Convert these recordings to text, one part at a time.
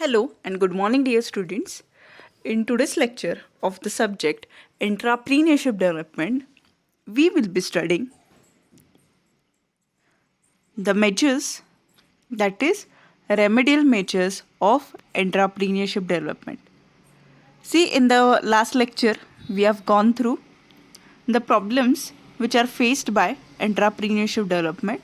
Hello and good morning, dear students. In today's lecture of the subject Entrepreneurship Development, we will be studying the measures, that is, remedial measures of entrepreneurship development. See, in the last lecture, we have gone through the problems which are faced by entrepreneurship development.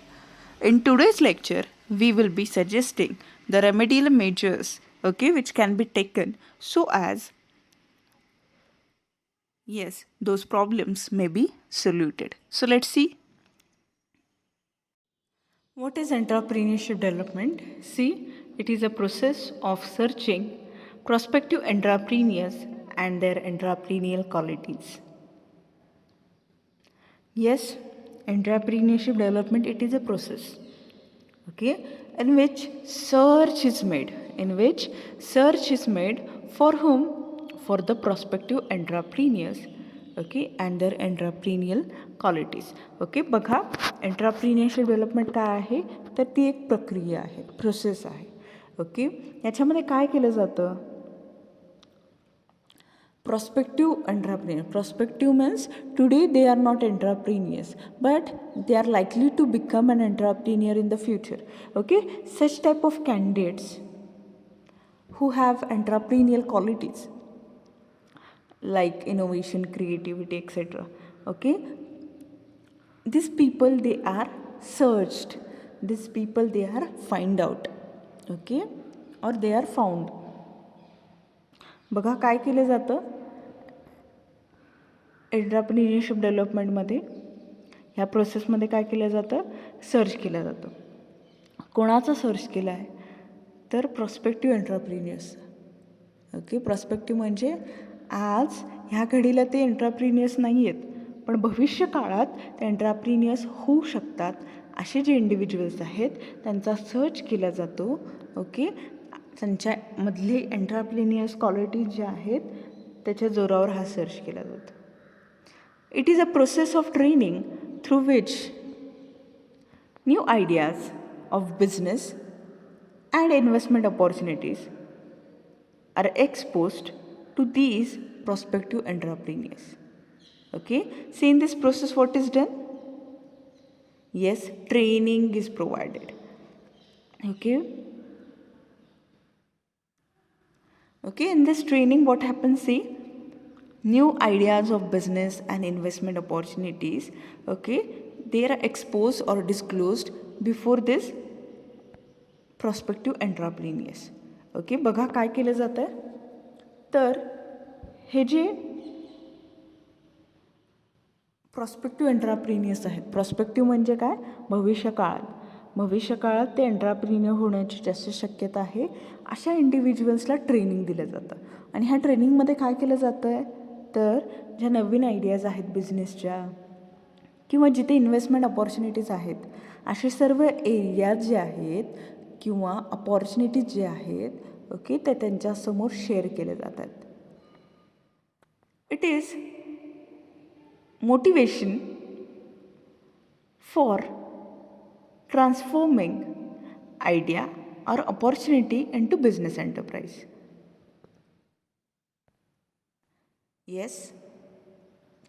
In today's lecture, we will be suggesting the remedial measures, which can be taken so as those problems may be solved. So let's see. What is entrepreneurship development? See, it is a process of searching prospective entrepreneurs and their entrepreneurial qualities. Yes, entrepreneurship development, it is a process, in which search is made. For whom? For the prospective entrepreneurs, and their entrepreneurial qualities. बघा, एंटरप्रिनियरशिप development काय आहे तर ती एक प्रक्रिया आहे, process आहे. याच्यामध्ये काय केलं जातं? Prospective entrepreneur. Prospective means today they are not entrepreneurs, but they are likely to become an entrepreneur in the future. Such type of candidates who have entrepreneurial qualities like innovation, creativity, etc. These people, they are searched. These people, they are find out. Or they are found. बघा काय केलं जातं entrepreneurship डेव्हलपमेंटमध्ये. ह्या प्रोसेसमध्ये काय केलं जातं? Search केलं जातं. कोणाचं सर्च केलं आहे तर प्रॉस्पेक्टिव्ह एंटरप्रिन्युअर्स. प्रॉस्पेक्टिव्ह म्हणजे आज ह्या घडीला ते एंटरप्रिन्युअर्स नाही आहेत, पण भविष्य काळात ते एंटरप्रिन्युअर्स होऊ शकतात असे जे इंडिव्हिज्युअल्स आहेत त्यांचा सर्च केला जातो. त्यांच्यामधले एंटरप्रिन्युअर्स क्वालिटीज ज्या आहेत त्याच्या जोरावर हा सर्च केला जातो. It is a process of training through which new ideas of business and investment opportunities are exposed to these prospective entrepreneurs. See, in this process what is done? Yes, training is provided. In this training what happens? See, new ideas of business and investment opportunities, they are exposed or disclosed before this prospective entrepreneurs. बघा काय केलं जातं आहे तर हे जे prospective एंटरप्रिन्युअर्स आहेत, prospective म्हणजे काय? भविष्यकाळात ते एंटरप्रिन्युअर होण्याची जास्त शक्यता आहे अशा इंडिव्हिज्युअल्सला ट्रेनिंग दिलं जातं. आणि ह्या ट्रेनिंगमध्ये काय केलं जातं आहे तर ज्या नवीन आयडियाज आहेत बिझनेसच्या किंवा जिथे इन्व्हेस्टमेंट अपॉर्च्युनिटीज आहेत असे सर्व एरियाज जे आहेत किंवा अपॉर्च्युनिटीज जे आहेत ते त्यांच्यासमोर शेअर केले जातात. It is motivation for transforming idea और opportunity into business enterprise. Yes,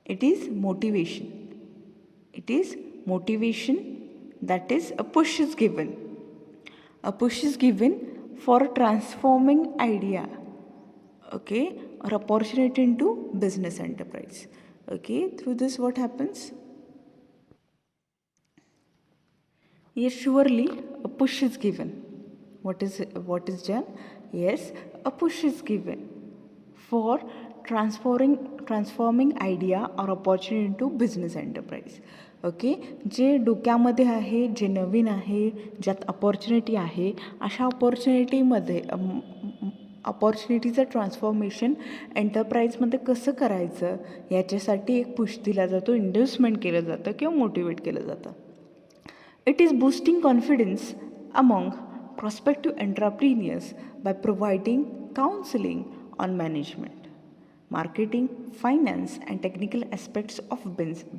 it is motivation. That is, a push is given. A push is given for transforming idea, or opportunity into business enterprise. Through this what happens? Yes, surely a push is given. What is done? Yes, a push is given for transforming idea or opportunity into business enterprise. जे डोक्यामध्ये आहे, जे नवीन आहे, ज्यात opportunity आहे अशा अपॉर्च्युनिटीचं transformation एंटरप्राईजमध्ये कसं करायचं याच्यासाठी एक पुश दिला जातो, इंड्युसमेंट केलं जातं किंवा मोटिवेट केलं जातं. It is boosting confidence among prospective entrepreneurs by providing counseling on management, marketing, finance and technical aspects of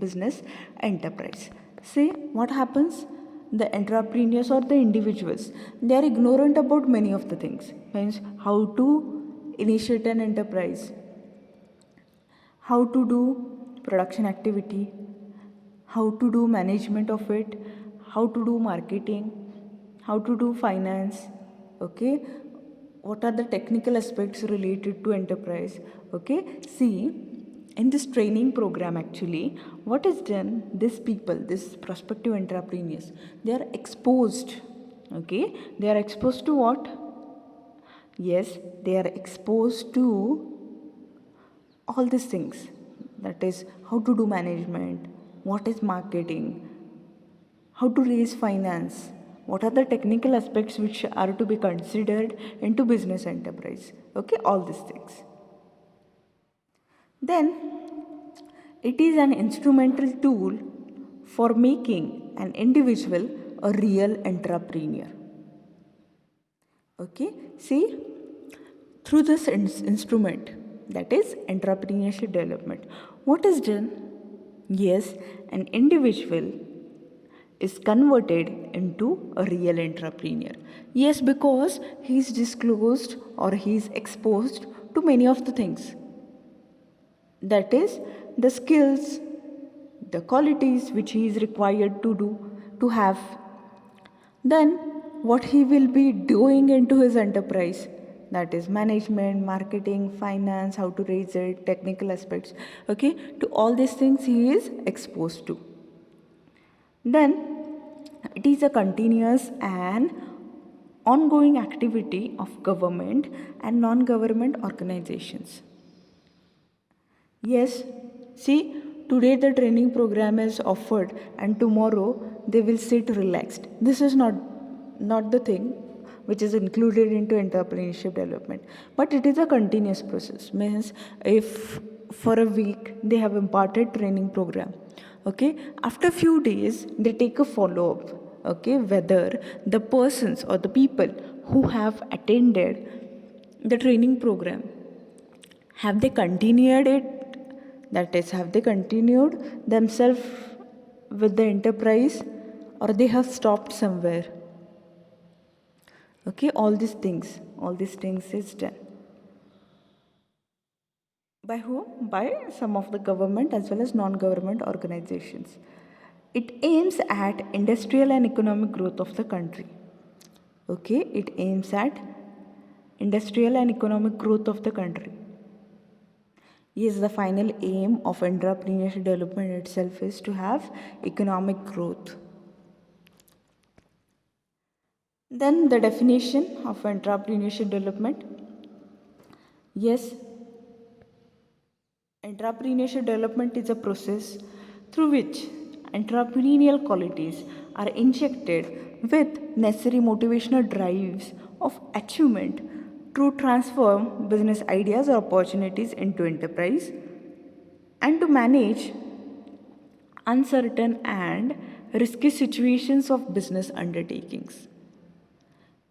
business enterprise. See what happens? the entrepreneurs or the individuals, they are ignorant about many of the things. Means how to initiate an enterprise, how to do production activity, how to do management of it, how to do marketing, how to do finance, okay, what are the technical aspects related to enterprise, okay. See, in this training program actually, what is done, these people, these prospective entrepreneurs, they are exposed, okay, they are exposed to what? Yes, they are exposed to all these things, that is how to do management, what is marketing, how to raise finance, what are the technical aspects which are to be considered into business enterprise, okay, all these things. Then it is an instrumental tool for making an individual a real entrepreneur, okay. See, through this instrument, that is entrepreneurship development, what is done? Yes, an individual is converted into a real entrepreneur. Yes, because he is disclosed or he is exposed to many of the things, that is the skills, the qualities which he is required to do, to have. Then what he will be doing into his enterprise, that is management, marketing, finance, how to raise it, technical aspects, okay, to all these things he is exposed to. Then it is a continuous and ongoing activity of government and non-government organizations. Yes, see, today the training program is offered and tomorrow they will sit relaxed. This is not the thing which is included into entrepreneurship development, but it is a continuous process. Means if for a week they have imparted training program, okay, after few days they take a follow up, okay, whether the persons or the people who have attended the training program, have they continued it, that is have they continued themselves with the enterprise or they have stopped somewhere, okay. All these things is done by whom? By some of the government as well as non-government organizations. It aims at industrial and economic growth of the country, okay. It aims at industrial and economic growth of the country. Yes, the final aim of entrepreneurship development itself is to have economic growth. Then the definition of entrepreneurship development. Yes, entrepreneurship development is a process through which entrepreneurial qualities are injected with necessary motivational drives of achievement to transform business ideas or opportunities into enterprise and to manage uncertain and risky situations of business undertakings.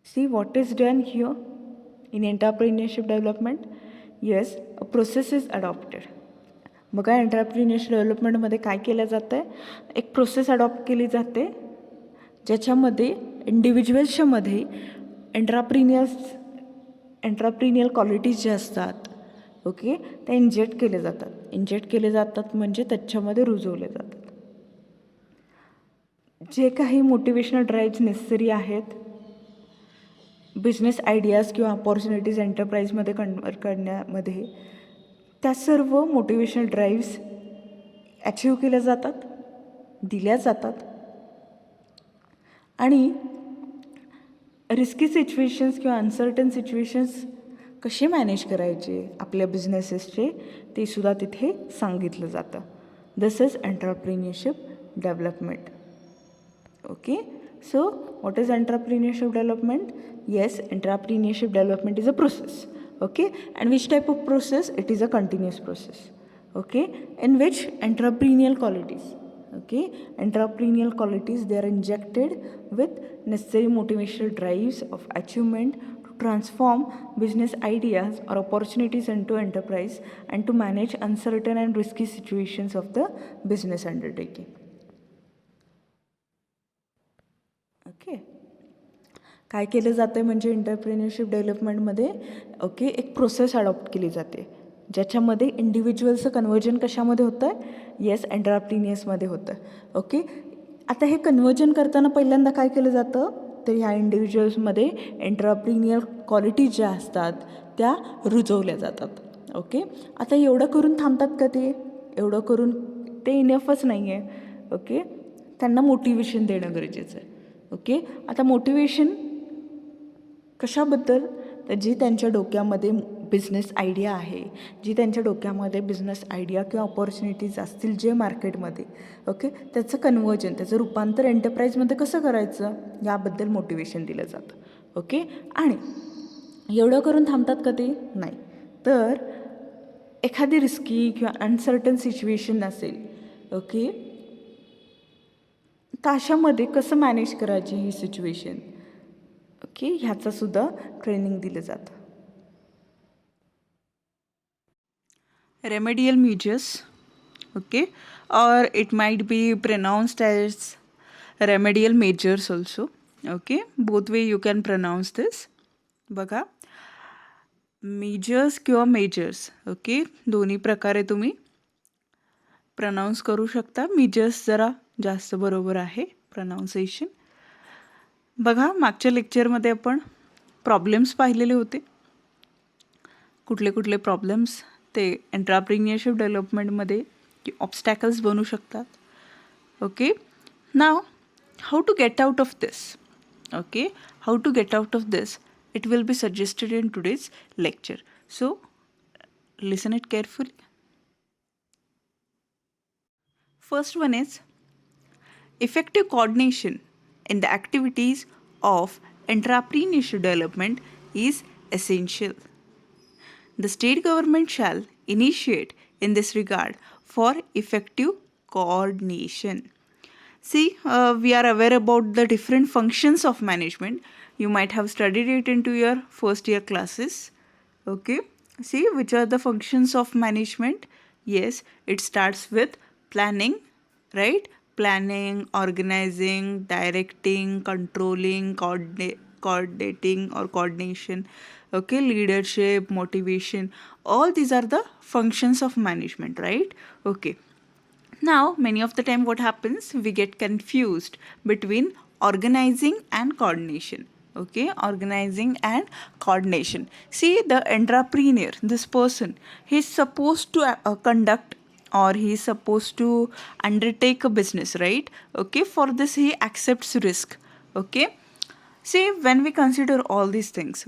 See what is done here in entrepreneurship development? Yes, a process is adopted. बघा entrepreneurship डेव्हलपमेंटमध्ये काय केलं जातं आहे, एक process adopt केली जाते ज्याच्यामध्ये इंडिव्हिज्युअल्सच्या मध्ये एंटरप्रिनियल क्वालिटीज ज्या असतात, ओके, त्या इंजेक्ट केले जातात म्हणजे त्याच्यामध्ये रुजवले जातात. जे काही मोटिवेशनल ड्राईव्स नेसेसरी आहेत बिझनेस आयडियाज किंवा अपॉर्च्युनिटीज एंटरप्राईजमध्ये कन्वर्ट करण्यामध्ये, त्या सर्व मोटिवेशनल ड्राईव्स अचीव केल्या जातात, दिल्या जातात. आणि रिस्की सिच्युएशन्स किंवा अनसर्टन सिच्युएशन्स कसे मॅनेज करायचे आपल्या बिझनेसेसचे ते सुद्धा तिथे सांगितलं जातं. This is entrepreneurship development, okay. So what is entrepreneurship development? Yes, entrepreneurship development is a process, okay. And which type of process? It is a continuous process, okay, in which entrepreneurial qualities, okay, entrepreneurial qualities, they are injected with necessary motivational drives of achievement to transform business ideas or opportunities into enterprise and to manage uncertain and risky situations of the business undertaking. काय केलं जातं आहे म्हणजे entrepreneurship डेव्हलपमेंटमध्ये okay एक process adopt केली जाते ज्याच्यामध्ये इंडिव्हिज्युअलचं conversion कशामध्ये होतं आहे येस एंटरप्रिनियर्समध्ये होतं ओके. आता हे कन्वर्जन करताना पहिल्यांदा काय केलं जातं तर ह्या इंडिव्हिज्युअल्समध्ये एंटरप्रिनियर क्वालिटीज ज्या असतात त्या रुजवल्या जातात ओके. आता एवढं करून थांबतात का ते एवढं करून ते इनफच नाही आहे ओके. त्यांना मोटिवेशन देणं गरजेचं आहे ओके. आता मोटिवेशन कशाबद्दल तर जी त्यांच्या डोक्यामध्ये बिझनेस आयडिया आहे जी त्यांच्या डोक्यामध्ये बिझनेस आयडिया किंवा ऑपॉर्च्युनिटीज असतील जे मार्केटमध्ये ओके त्याचं कन्वर्जन त्याचं रूपांतर एंटरप्राईजमध्ये कसं करायचं याबद्दल मोटिवेशन दिलं जातं ओके. आणि एवढं करून थांबतात का ते नाही तर एखादी रिस्की किंवा अनसर्टन सिच्युएशन असेल ओके तर अशामध्ये कसं मॅनेज करायची ही सिच्युएशन ओके ह्याचंसुद्धा ट्रेनिंग दिलं जातं. Remedial measures okay or it might be pronounced as remedial measures also okay both way you can pronounce this बघा measures किंवा measures ओके दोन्ही प्रकारे तुम्ही प्रनाऊन्स करू शकता. measures जरा जास्त बरोबर आहे प्रनाऊन्सेशन. बघा मागच्या लेक्चरमध्ये आपण प्रॉब्लेम्स पाहिलेले होते कुठले कुठले प्रॉब्लेम्स ते एंटरप्रिन्युअरशिप डेव्हलपमेंटमध्ये की ऑब्स्टॅकल्स बनू शकतात okay. Now how to get out of this okay how to get out of this it will be suggested in today's lecture so listen it carefully. First one is effective coordination in the activities of entrepreneurship development is essential. The state government shall initiate in this regard for effective coordination. See, we are aware about the different functions of management. You might have studied it into your first year classes. Okay. See, which are the functions of management? Yes, it starts with planning, right? Planning, organizing, directing, controlling, coordinating or coordination, okay, leadership, motivation, all these are the functions of management, right? Okay. Now, many of the time what happens, we get confused between organizing and coordination. Okay, organizing and coordination. See, the entrepreneur, this person, he's supposed to conduct or he is supposed to undertake a business, right? Okay, for this he accepts risk. Okay, see, when we consider all these things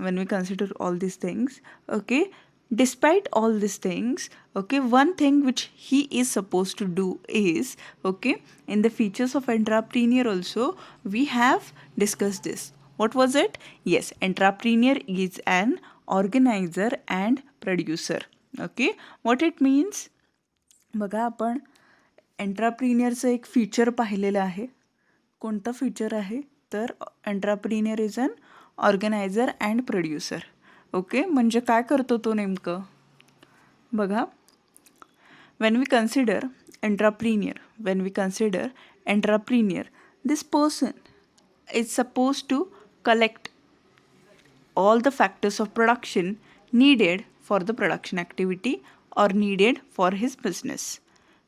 okay, despite all these things okay, one thing which he is supposed to do is okay, in the features of entrepreneur also we have discussed this. What was it? Yes, entrepreneur is an organizer and producer. Okay, what it means? बघा आपण एंटरप्रिनियरचं एक feature पाहिलेलं आहे. कोणतं feature आहे तर entrepreneur is an organiser and producer okay. म्हणजे काय करतो तो नेमकं बघा. when we consider entrepreneur this person is supposed to collect all the factors of production needed for the production activity or needed for his business.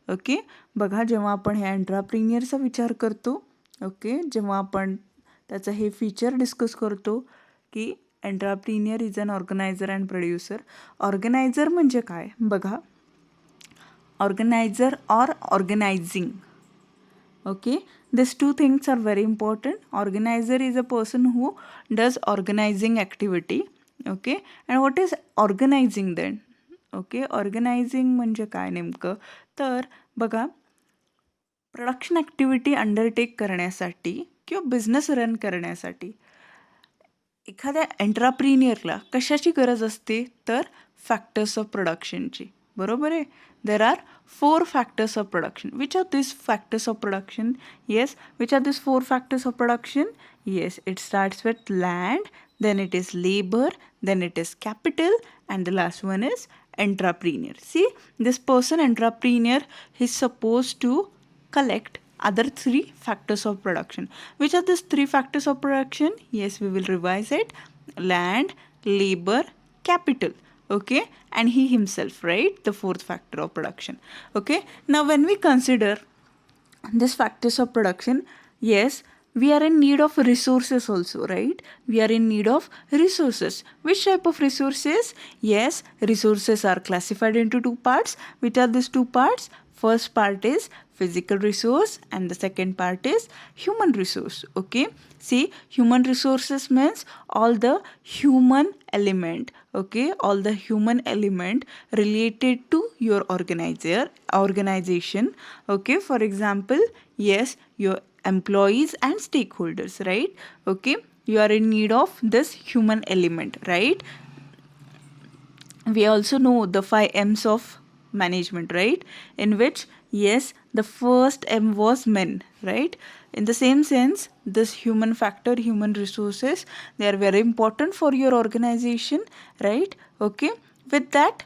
Okay, बघा जेव्हा आपण ह्या एंटरप्रिनियरचा विचार करतो ओके, जेव्हा आपण त्याचं हे फीचर डिस्कस करतो की entrepreneur is an organiser and producer. Organiser म्हणजे काय बघा, organiser or organising okay, these two things are very important. Organizer is a person who does organizing activity okay, and what is organizing then? Okay, organising म्हणजे काय नेमकं तर बघा, production activity undertake करण्यासाठी किंवा बिझनेस रन करण्यासाठी एखाद्या एंटरप्रिनियरला कशाची गरज असते तर फॅक्टर्स ऑफ प्रोडक्शनची. बरोबर आहे. There are 4 factors of production. Which are these factors of production? Yes, which are these 4 factors of production? Yes, it starts with land, then it is labor, then it is capital, and the last one is entrepreneur. See, this person entrepreneur is supposed to collect other three factors of production. Which are these three factors of production? Yes, we will revise it. Land, labor, capital. Okay, and he himself, right? The fourth factor of production. Okay, now when we consider these factors of production, yes, we are in need of resources also, right? We are in need of resources. Which type of resources? Yes, resources are classified into two parts. Which are these two parts? First part is physical resource and the second part is human resource. Okay, see, human resources means all the human element. Okay, all the human element related to your organization. Okay, for example, yes, your employees and stakeholders, right? Okay, you are in need of this human element, right? We also know the 5 M's of management, right? In which, yes, the first M was men, right? In the same sense, this human factor, human resources, they are very important for your organization, right? Okay, with that,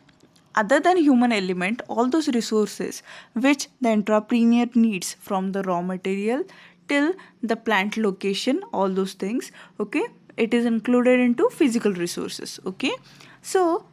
other than human element, all those resources which the entrepreneur needs, from the raw material till the plant location, all those things, okay, it is included into physical resources. Okay, so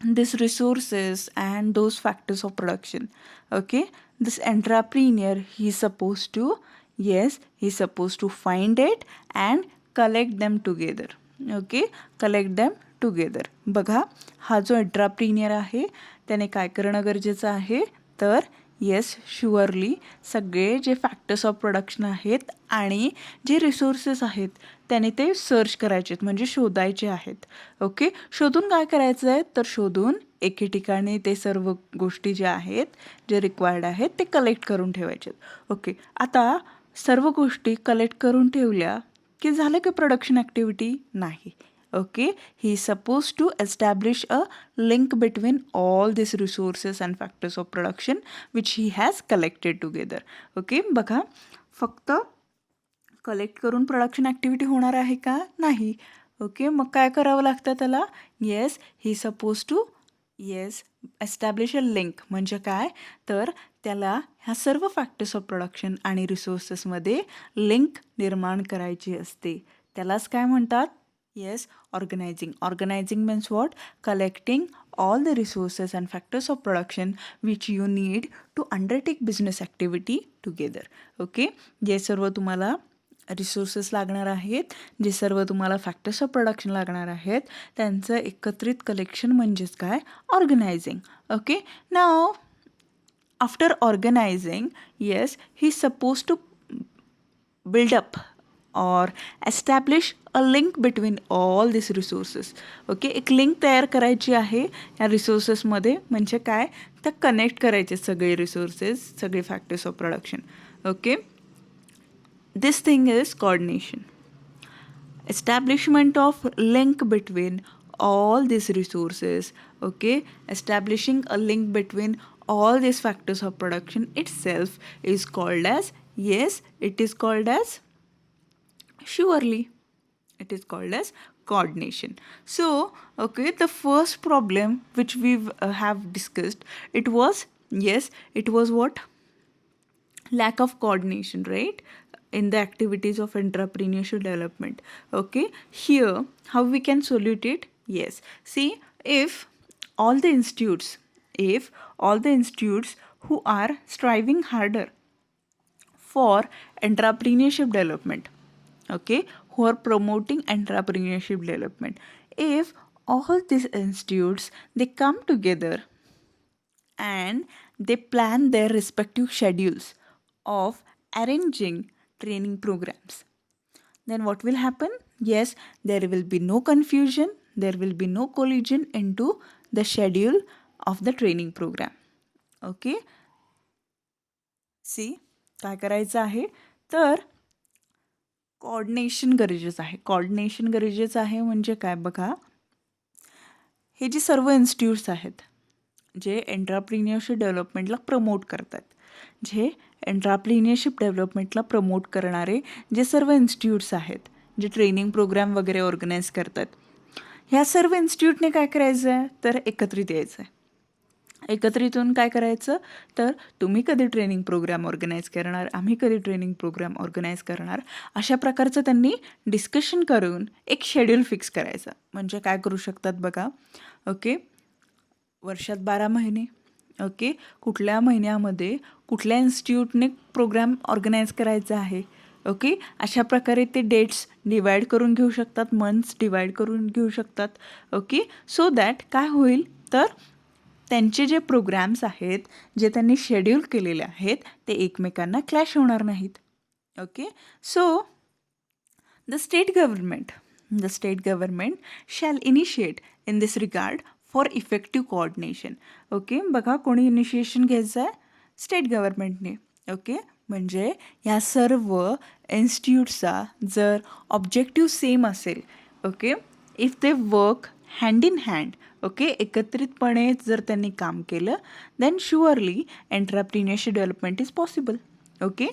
these resources and those factors of production, okay, this entrepreneur, he's supposed to, yes, he's supposed to find it and collect them together. Okay, collect them together. बघा, हा जो एंट्राप्रिनियर आहे त्याने काय करणं गरजेचं आहे, तर येस, शुअरली सगळे जे फॅक्टर्स ऑफ प्रोडक्शन आहेत आणि जे रिसोर्सेस आहेत त्याने ते सर्च करायचे आहेत, म्हणजे शोधायचे आहेत. ओके, शोधून काय करायचं आहे, तर शोधून एके ठिकाणी ते सर्व गोष्टी ज्या आहेत, जे रिक्वायर्ड आहेत, ते कलेक्ट करून ठेवायचे आहेत. ओके, आता सर्व गोष्टी कलेक्ट करून ठेवल्या की झालं की प्रोडक्शन ॲक्टिव्हिटी? नाही. Okay, he is supposed to establish a link between all these resources and factors of production which he has collected together. Okay, बघा, फक्त कलेक्ट करून प्रोडक्शन ॲक्टिव्हिटी होणार आहे का? नाही. ओके, मग काय करावं लागतं त्याला? Yes, he suppose to, yes, establish a link. म्हणजे काय, तर त्याला ह्या सर्व फॅक्टर्स ऑफ प्रोडक्शन आणि रिसोर्सेसमध्ये लिंक निर्माण करायची असते. त्यालाच काय म्हणतात? Yes, organizing. Organizing means what? Collecting all the resources and factors of production which you need to undertake business activity together. Okay, जे सर्व तुम्हाला रिसोर्सेस लागणार आहेत, जे सर्व तुम्हाला फॅक्टर्स ऑफ प्रोडक्शन लागणार आहेत, त्यांचं एकत्रित कलेक्शन म्हणजेच काय? Organising. Okay, now after organising, yes, he suppose to build up or establish a link between all these resources. Okay, एक लिंक तयार करायची आहे या रिसोर्सेसमध्ये. म्हणजे काय, तर कनेक्ट करायचे सगळे रिसोर्सेस, सगळे factors of production. Okay, this thing is coordination. Establishment of link between all these resources. Okay, establishing a link between all these factors of production itself is called as, yes, it is called as, surely, it is called as coordination. So, okay, the first problem which we have discussed, it was, yes, it was what? Lack of coordination, right, in the activities of entrepreneurship development. Okay, here how we can solve it? Yes, see, if all the institutes who are striving harder for entrepreneurship development, okay, who are promoting entrepreneurship development, if all these institutes, they come together and they plan their respective schedules of arranging training programs, then what will happen? Yes, there will be no confusion, there will be no collision into the schedule of the training program. Okay, see, काय करायचं आहे, तर coordination गरजेचं आहे. Coordination गरजेचं आहे म्हणजे काय, बघा, हे जे सर्व इन्स्टिट्यूट्स आहेत जे एंट्राप्रिनियरशिप डेव्हलपमेंटला प्रमोट करतात, जे एंट्राप्रिनियरशिप डेव्हलपमेंटला प्रमोट करणारे जे सर्व इन्स्टिट्यूट्स आहेत, जे ट्रेनिंग प्रोग्राम वगैरे ऑर्गनाईज करतात, ह्या सर्व इन्स्टिट्यूटने काय करायचं आहे, तर एकत्रित यायचं आहे. एकत्रित येऊन काय करायचं, तर तुम्ही कधी ट्रेनिंग प्रोग्राम ऑर्गनाईज करणार, आम्ही कधी ट्रेनिंग प्रोग्राम ऑर्गनाईज करणार, अशा प्रकारचं त्यांनी डिस्कशन करून एक शेड्यूल फिक्स करायचं. म्हणजे काय करू शकतात बघा, ओके, वर्षात 12 महिने, ओके, कुठल्या महिन्यामध्ये कुठल्या इन्स्टिट्यूटने प्रोग्राम ऑर्गनाईज करायचा आहे, ओके, अशा प्रकारे ते डेट्स डिवाईड करून घेऊ शकतात, मंथ्स डिवाईड करून घेऊ शकतात, ओके. सो दॅट काय होईल, तर त्यांचे जे प्रोग्राम्स आहेत, जे त्यांनी शेड्यूल केलेले आहेत, ते एकमेकांना क्लॅश होणार नाहीत, okay. So the state government shall initiate in this regard for effective coordination. Okay, बघा कोणी इनिशिएशन घ्यायचं आहे, स्टेट गव्हर्नमेंटने, ओके. म्हणजे या सर्व इन्स्टिट्यूटचा जर ऑब्जेक्टिव्ह सेम असेल, okay, if they work hand in hand, okay, एकत्रितपणे जर त्यांनी काम केलं, then surely entrepreneurship development is possible, okay.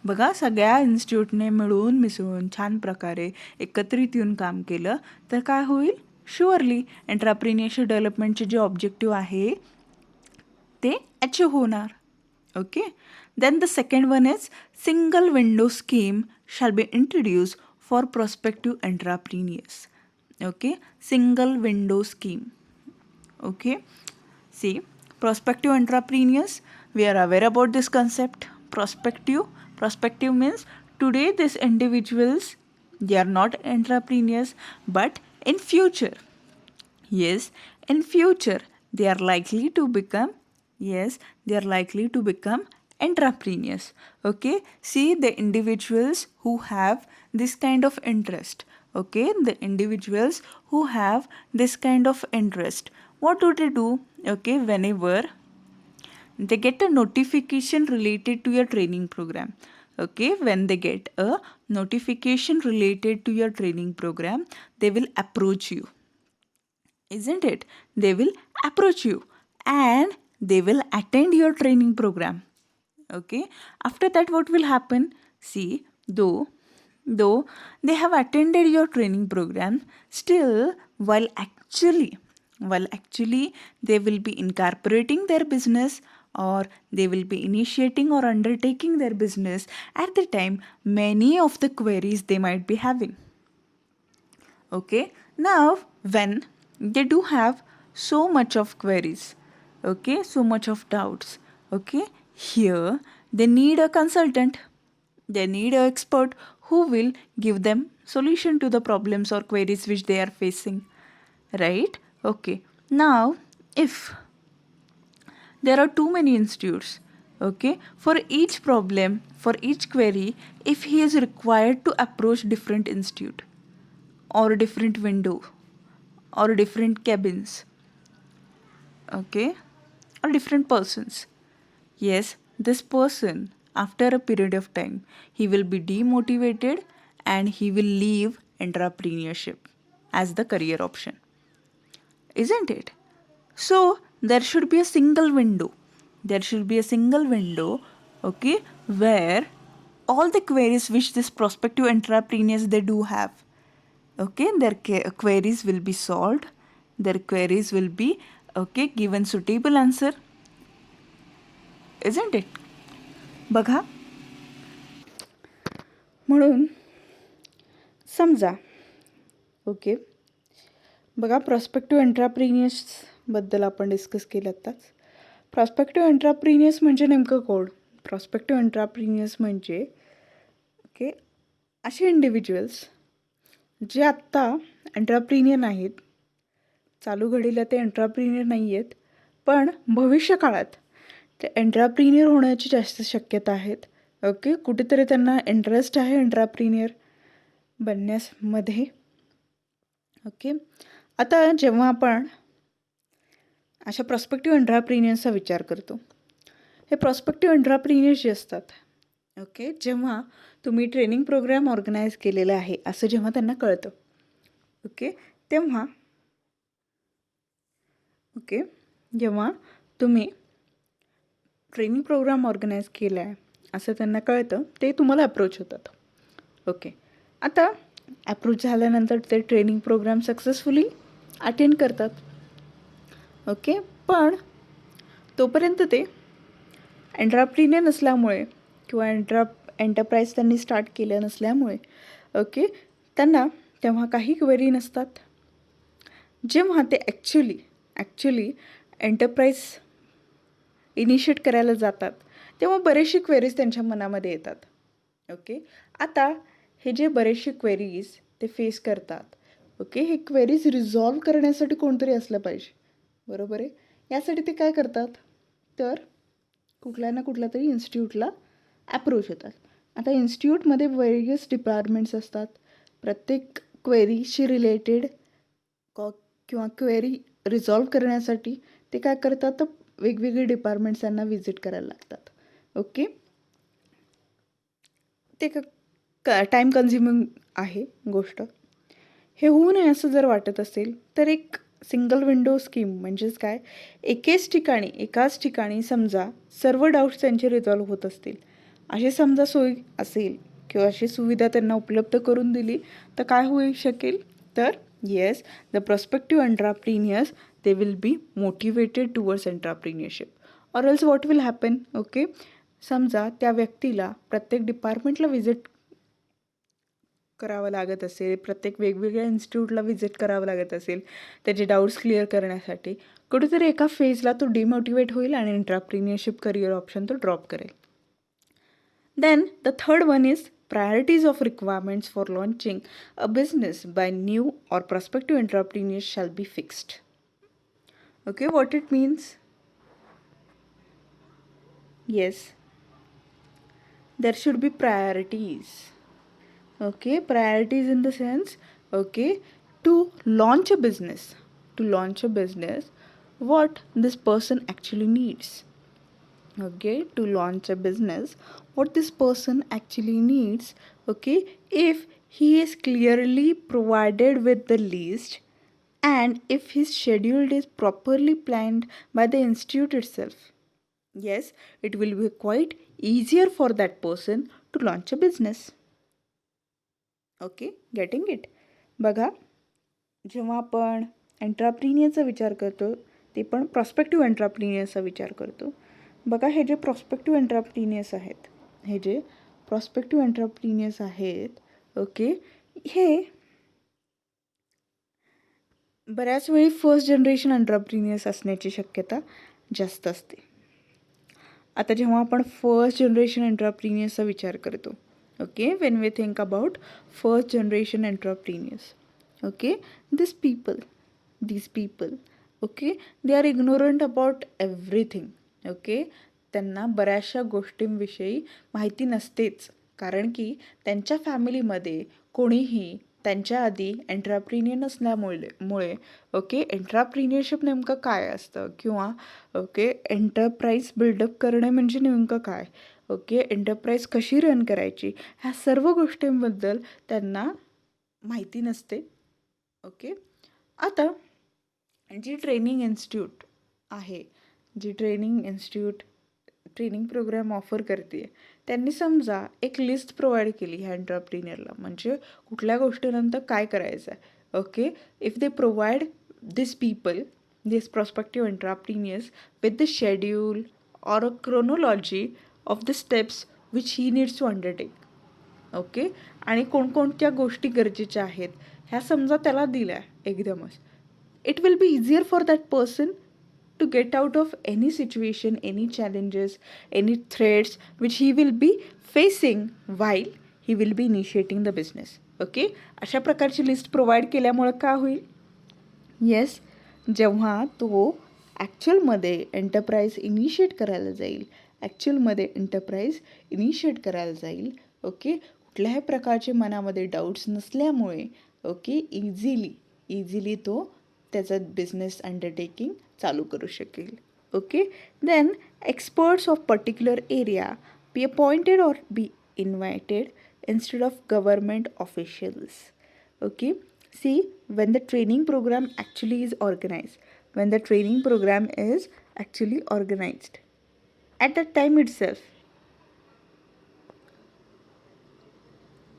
बघा सगळ्या इन्स्टिट्यूटने मिळून मिसळून छान प्रकारे एकत्रित येऊन काम केलं तर काय होईल, शुअरली एंटरप्रिन्योरशिप डेव्हलपमेंटचे जे ऑब्जेक्टिव्ह आहे ते अचीव होणार, okay. Then the second one is single window scheme shall be introduce for prospective entrepreneurs, okay, single window scheme, okay. See, prospective entrepreneurs, we are aware about this concept. Prospective means today these individuals, they are not entrepreneurs, but in future, yes, in future they are likely to become, yes, they are likely to become entrepreneurs, okay. See, the individuals who have this kind of interest, okay, the individuals who have this kind of interest, what do they do, okay, whenever they get a notification related to your training program, okay, when they get a notification related to your training program, they will approach you, isn't it? They will approach you and they will attend your training program, okay. After that what will happen, see, though they have attended your training program, still while actually they will be incorporating their business or they will be initiating or undertaking their business, at the time many of the queries they might be having, okay. Now when they do have so much of queries, okay, so much of doubts, okay, here they need a consultant, they need an expert who will give them solution to the problems or queries which they are facing, right, okay. Now if there are too many institutes, okay, for each problem, for each query, if he is required to approach different institute or different window or different cabins, okay, or different persons, yes, this person after a period of time he will be demotivated and he will leave entrepreneurship as the career option, isn't it? So there should be a single window, okay, where all the queries which this prospective entrepreneurs they do have, okay, their queries will be solved, their queries will be, okay, given suitable answer, isn't it? बघा, म्हणून समजा, okay, बघा prospective एंटरप्रिन्युअर्सबद्दल आपण discuss केलं आत्ताच. Prospective एंटरप्रिन्युअर्स म्हणजे नेमकं कोण? प्रॉस्पेक्टिव्ह एंटरप्रिन्युअर्स म्हणजे ओके असे इंडिव्हिज्युअल्स जे आत्ता एंटरप्रिन्युअर नाहीत, चालू घडीला ते एंटरप्रिन्युअर नाही आहेत, पण भविष्यकाळात ते एंटरप्रिन्युअर होण्याची जास्त शक्यता आहेत, ओके. कुठेतरी त्यांना इंटरेस्ट आहे एंटरप्रिन्युअर बनण्यामध्ये, ओके. आता जेव्हा आपण अशा प्रॉस्पेक्टिव्ह एंटरप्रिन्युअर्सचा विचार करतो, हे प्रॉस्पेक्टिव्ह एंटरप्रिन्युअर्स जे असतात, ओके, जेव्हा तुम्ही ट्रेनिंग प्रोग्राम ऑर्गनाईज केलेला आहे असं जेव्हा त्यांना कळतं, ओके, तेव्हा ओके जेव्हा तुम्ही ट्रेनिंग प्रोग्राम ऑर्गनाईज केला आहे असं त्यांना कळतं, ते तुम्हाला अप्रोच होतात, ओके. आता अप्रोच झाल्यानंतर ते ट्रेनिंग प्रोग्राम सक्सेसफुली अटेंड करतात, ओके. पण तोपर्यंत ते एंटरप्रिनियर नसल्यामुळे किंवा एंटरप्राइज त्यांनी स्टार्ट केलं नसल्यामुळे ओके त्यांना तेव्हा काही क्वेरी नसतात. जेव्हा ते ॲक्च्युली एंटरप्राइज इनिशिएट करायला जातात तेव्हा बरेचसे क्वेरीज त्यांच्या मनामध्ये येतात. ओके आता हे जे बरेचसे क्वेरीज ते फेस करतात. ओके हे क्वेरीज रिझॉल्व करण्यासाठी कोणतरी असलं पाहिजे, बरोबर आहे. यासाठी ते काय करतात तर कुठल्या ना कुठल्या तरी इन्स्टिट्यूटला अप्रोच होतात. आता इन्स्टिट्यूटमध्ये वेरियस डिपार्टमेंट्स असतात. प्रत्येक क्वेरीशी रिलेटेड किंवा क्वेरी रिझॉल्व करण्यासाठी ते काय करतात तर वेगवेगळे डिपार्टमेंट्स त्यांना व्हिजिट करायला लागतात. ओके ते टाईम कन्झ्युमिंग आहे गोष्ट. हे होऊ नये असं जर वाटत असेल तर एक सिंगल विंडो स्कीम म्हणजेच काय, एकाच ठिकाणी समजा सर्व डाऊट्स त्यांचे रिझॉल्व होत असतील अशी समजा सोय असेल किंवा अशी सुविधा त्यांना उपलब्ध करून दिली तर काय होऊ शकेल तर yes the prospective entrepreneurs they will be motivated towards entrepreneurship. Or else what will happen. Okay समजा त्या व्यक्तीला प्रत्येक डिपार्टमेंटला व्हिजिट करावं लागत असेल, प्रत्येक वेगवेगळ्या इन्स्टिट्यूटला व्हिजिट करावं लागत असेल त्याचे डाऊट्स क्लिअर करण्यासाठी, कुठेतरी एका फेजला तो डिमोटिवेट होईल आणि एंटरप्रिनियरशिप करिअर ऑप्शन तो ड्रॉप करेल. Then the third one is priorities of requirements for launching a business by new or prospective entrepreneurs shall be fixed. Okay, what it means? Yes, there should be priorities. Okay, priorities in the sense, okay, to launch a business, what this person actually needs. Okay, to launch a business, what this person actually needs. Okay, if he is clearly provided with the list and if his schedule is properly planned by the institute itself, yes, it will be quite easier for that person to launch a business. Okay, getting it? बघा, जेव्हा आपण एंटरप्रिनियरचा विचार करतो ते पण prospective एंटरप्रिनियरचा विचार करतो. बघा हे जे प्रॉस्पेक्टिव्ह एंटरप्रिनियर्स आहेत ओके हे बऱ्याच वेळी फर्स्ट जनरेशन एंटरप्रिनियर्स असण्याची शक्यता जास्त असते. आता जेव्हा आपण फर्स्ट जनरेशन एंटरप्रिनियर्सचा विचार करतो okay when we think about first generation entrepreneurs okay these people okay they are ignorant about everything. Okay त्यांना बऱ्याचशा गोष्टींविषयी माहिती नसतेच, कारण की त्यांच्या फॅमिलीमध्ये कोणीही त्यांच्या आधी एंटरप्रिनियर नसल्यामुळे ओके एंटरप्रिनियरशिप नेमकं काय असतं किंवा ओके एंटरप्राइज बिल्डअप करणे म्हणजे नेमकं काय, ओके एंटरप्राइज कशी रन करायची, ह्या सर्व गोष्टींबद्दल त्यांना माहिती नसते. ओके आता जी ट्रेनिंग इन्स्टिट्यूट आहे, जी ट्रेनिंग प्रोग्राम ऑफर करते त्यांनी समजा एक लिस्ट प्रोव्हाइड केली ह्या एंटरप्रिनियरला, म्हणजे कुठल्या गोष्टीनंतर काय करायचं आहे. Okay if they provide this prospective entrepreneurs with the schedule or a chronology of the steps which he needs to undertake. Okay आणि कोणकोणत्या गोष्टी गरजेच्या आहेत ह्या समजा त्याला दिल्या एकदमच, it will be easier for that person to get out of any situation, any challenges, any threats which he will be facing while he will be initiating the business. Okay अशा प्रकारची लिस्ट प्रोव्हाइड केल्यामुळं काय होईल, yes जेव्हा तो ॲक्च्युअलमध्ये enterprise initiate करायला जाईल okay कुठल्याही प्रकारचे मनामध्ये डाऊट्स नसल्यामुळे ओके इझिली तो त्याचा बिझनेस अंडरटेकिंग चालू करू शकेल. Okay then experts of particular area be appointed or be invited instead of government officials. Okay, see when the training program actually is organized, at that time itself,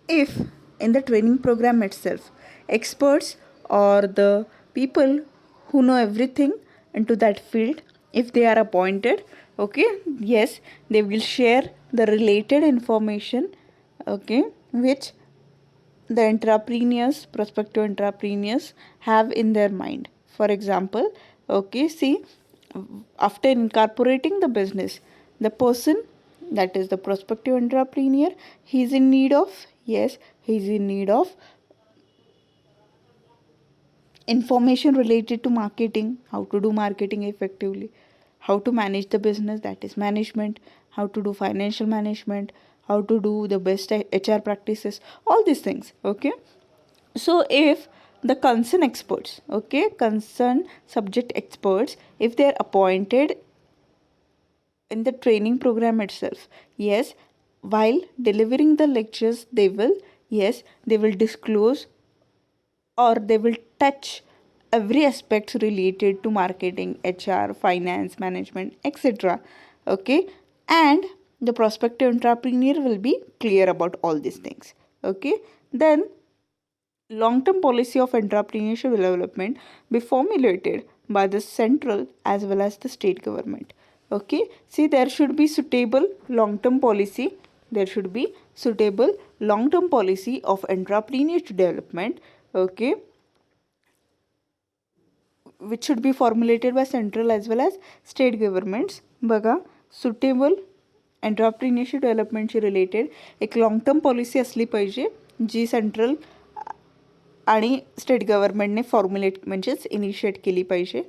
if in the training program itself experts or the people who know everything into that field if they are appointed. Okay, yes, they will share the related information, okay, which the entrepreneurs, prospective entrepreneurs have in their mind. For example, okay, see, after incorporating the business, the person, that is the prospective entrepreneur, he is in need of, yes, he is in need of information related to marketing, how to do marketing effectively, how to manage the business, that is management, how to do financial management, how to do the best HR practices, all these things. Okay, so if the concern experts, okay, concern subject experts, if they are appointed in the training program itself, yes, while delivering the lectures, they will, yes, they will disclose, or they will touch every aspect related to marketing, HR, finance, management, etc. Okay, and the prospective entrepreneur will be clear about all these things. Okay, then long-term policy of entrepreneurship development be formulated by the central as well as the state government. Okay, see, there should be suitable long-term policy. There should be suitable long-term policy of entrepreneurship development. Okay, which should be formulated by central as well as state governments. बघा, suitable entrepreneurship डेव्हलपमेंटशी related एक long term policy असली पाहिजे, जी central आणि state गव्हर्नमेंटने formulate म्हणजेच initiate केली पाहिजे.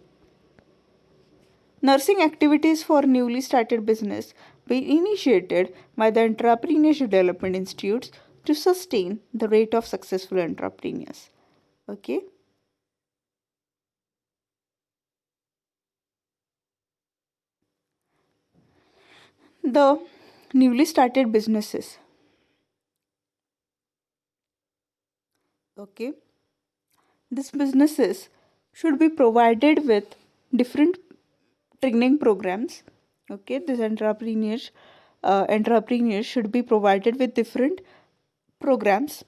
Nursing activities for newly started business be initiated by the Entrepreneurship Development Institutes to sustain the rate of successful entrepreneurs. Okay. The newly started businesses. Okay. These businesses should be provided with different training programs. Okay, these entrepreneurs should be provided with different programs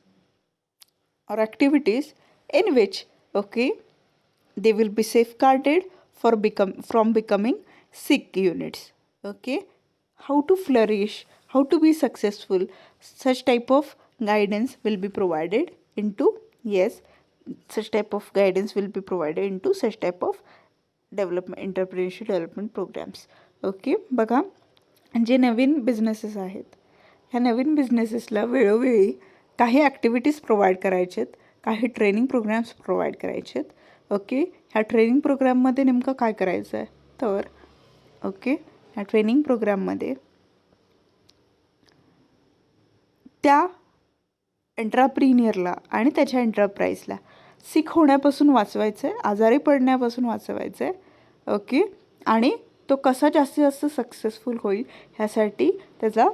or activities in which, okay, they will be safeguarded from becoming sick units. Okay, how to flourish, how to be successful, such type of guidance will be provided into, yes, such type of guidance will be provided into such type of development entrepreneurship development programmes. Okay, बघा, जे नवीन businesses आहेत, ह्या नवीन बिझनेसेसला वेळोवेळी काही activities provide करायचे आहेत, काही training programmes provide करायचे आहेत. ओके, ह्या ट्रेनिंग प्रोग्राममध्ये नेमकं काय करायचं आहे तर, ओके, ह्या ट्रेनिंग प्रोग्राममध्ये त्या एंटरप्रिनियरला आणि त्याच्या एंटरप्राईजला सिक होण्यापासून वाचवायचं आहे, आजारी पडण्यापासून वाचवायचं आहे. ओके, आणि तो कसा जास्तीत जास्त सक्सेसफुल होईल ह्यासाठी त्याचा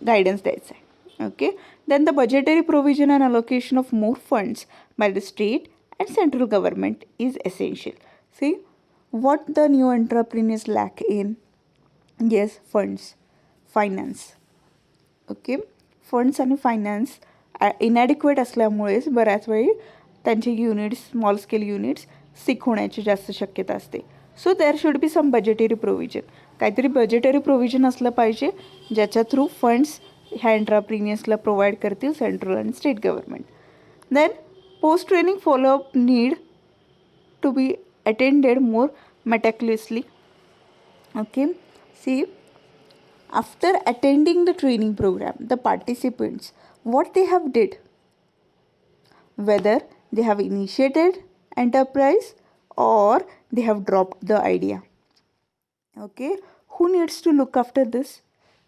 गायडन्स द्यायचा आहे. Okay, then the budgetary provision and allocation of more funds by the state and central government is essential. See what the new entrepreneurs lack in, yes, funds, finance. Okay, funds आणि finance inadequate असल्यामुळेच बऱ्याच वेळी त्यांचे units, small scale units sick होण्याची जास्त शक्यता असते. So there should be some budgetary provision, काहीतरी बजेटरी प्रोव्हिजन असलं पाहिजे ज्याच्या थ्रू फंड्स ह्या एंटरप्रिनियर्सला प्रोव्हाइड करतील सेंट्रल आणि state government. Then post training follow up need to be attended more meticulously. Okay, see, after attending the training program, the participants, what they have did, whether they have initiated enterprise or they have dropped the idea. Okay, who needs to look after this?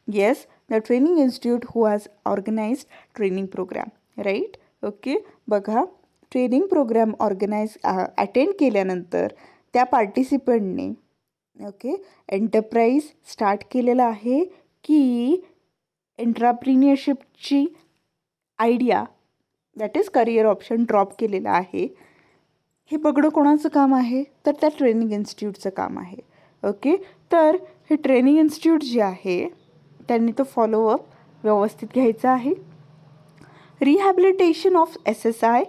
Yes, the training institute who has organized training program, right? Okay, बघा, training programme attend केल्यानंतर त्या पार्टिसिपंटने, okay, enterprise start केलेला आहे की एंटरप्रिनियरशिपची idea, that is career option, drop केलेला आहे, हे बघणं कोणाचं काम आहे तर त्या ट्रेनिंग इन्स्टिट्यूटचं काम आहे. ओके, तर हे ट्रेनिंग इन्स्टिट्यूट जे आहे त्यांनी तो फॉलोअप व्यवस्थित घ्यायचा आहे. Rehabilitation of SSI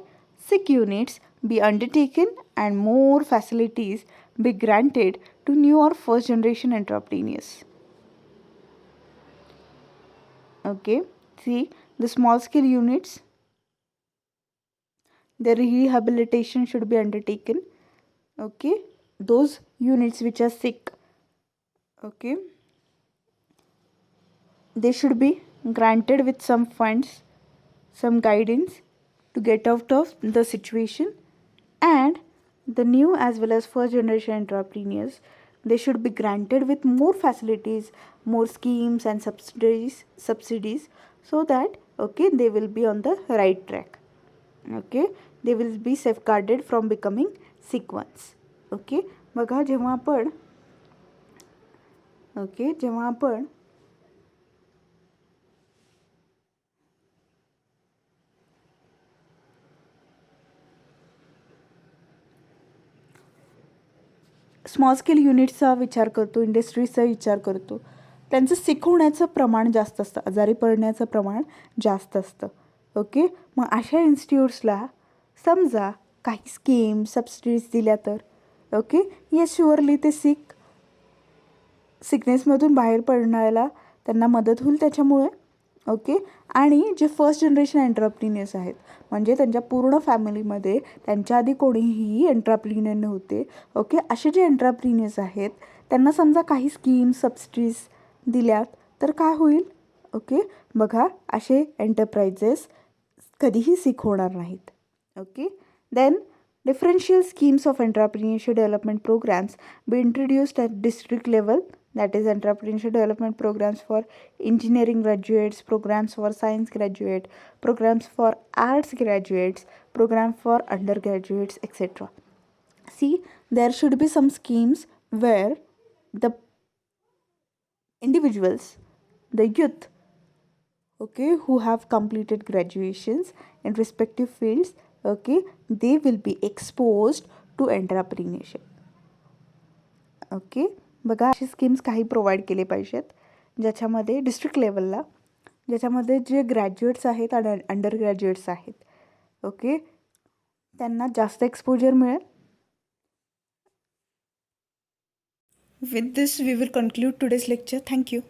sick units be undertaken and more facilities be granted to new or first generation entrepreneurs. Okay, see the small scale units, their rehabilitation should be undertaken. Okay, those units which are sick, okay, they should be granted with some funds, some guidance to get out of the situation. And the new as well as first generation entrepreneurs, they should be granted with more facilities, more schemes and subsidies, so that okay, they will be on the right track. Okay, they will be safeguarded from becoming sick ones. Okay, बघा जेव्हा आपण small scale युनिट्सचा विचार करतो, इंडस्ट्रीजचा विचार करतो, त्यांचं सिक होण्याचं प्रमाण जास्त असतं, आजारी पडण्याचं प्रमाण जास्त असतं. ओके, मग अशा इन्स्टिट्यूट्सला समजा काही स्कीम सबसिडीज दिल्या तर ओके, येस शुअरली ते सिकनेसमधून बाहेर पडण्याला त्यांना मदत होईल त्याच्यामुळे. ओके, आणि जे फर्स्ट जनरेशन एंटरप्रिन्युअर्स आहेत, म्हणजे त्यांच्या पूर्ण फॅमिलीमध्ये त्यांच्या आधी कोणीही एंटरप्रिन्युअर नव्हते. ओके, असे जे एंटरप्रिन्युअर्स आहेत त्यांना समजा काही स्कीम सबसिडीज दिल्यात तर काय होईल. ओके, बघा असे एंटरप्राइजेस कधीही सिक होणार नाहीत. Okay, then differential schemes of entrepreneurship development programs be introduced at district level, that is entrepreneurship development programs for engineering graduates, programs for science graduate, programs for arts graduates, program for undergraduates, etc. See, there should be some schemes where the individuals, the youth, okay, who have completed graduations in respective fields, okay, they will be exposed to entrepreneurship. Okay, बघा असे schemes काही provide केले पाहिजेत ज्याच्यामध्ये district लेवलला, ज्याच्यामध्ये जे graduates आहेत आणि अंडर ग्रॅज्युएट्स आहेत, ओके, त्यांना जास्त एक्सपोजर मिळेल. With this we will conclude today's lecture. Thank you.